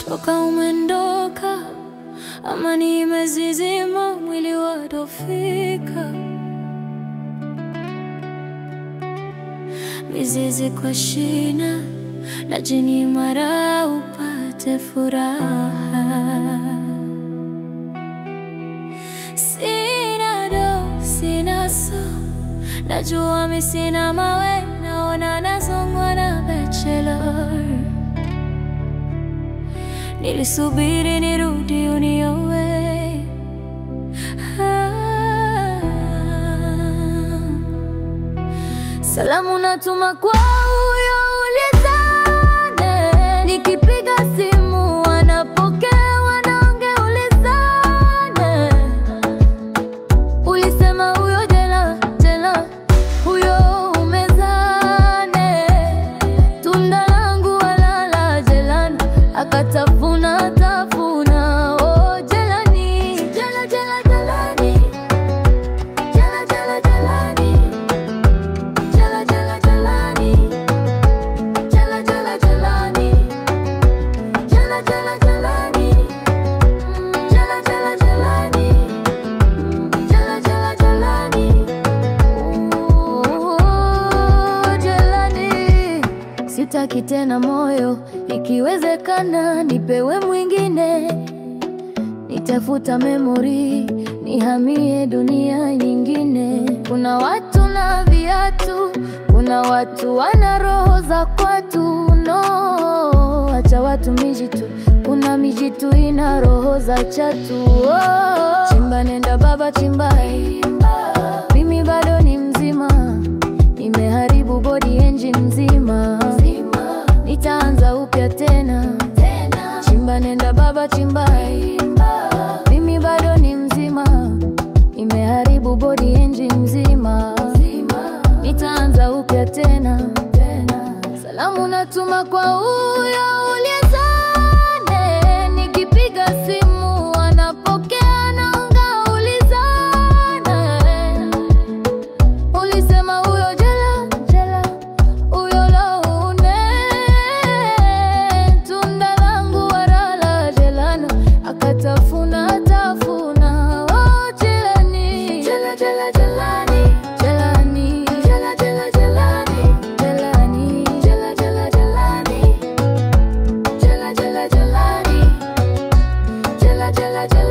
Umechoka, umendoka, amani imezizima, mwili wadhoofika. Mizizi kwa shina, na jini mara upate furaha. Sina do, sina so, najua mi sina mawe, naona nasongwa na bachelor. Nilisubiri nirudi uniowe. Salamu natuma kwa huyo ulizane, nikipiga simu wanapokea, wanaongea ulizane. Ulisema huyo jela, jela, huyo umezane. Tunda langu walala jelani, akatafuna tafuna. Oh jelani, jela jela jelani, jela jela jelani, jela jela jelani, jela jela jelani, jela jela jelani, jela jela jelani, jela jela jelani. Oh jelani, sitaki tena moyo, ikiwezekana nipewe mwingine. Nitafuta memory, nihamie dunia nyingine. Kuna watu na viatu, kuna watu wana roho za kwatu. No, acha watu mijitu, kuna mijitu ina roho za chatu. Oh, chimba nenda baba chimba, mimi bado ni mzima, nimeharibu body engine mzima. Nitaanza upya tena, chimba nenda baba chimba, mimi bado ni mzima, nimeharibu body engine mzima. Nitaanza upya tena. Salamu natuma kwa huyo ulizane, nikipiga simu wanapokea, naongea ulizane. Ulisema huyo jela, jela, huyo laune. Tunda langu warala jelana, akatafuna tafuna. Oh jelani, jela jela jelani, jelani, jela jela jelani, jelani, jela jela jelani, jela jela jelani, jela jela jelani.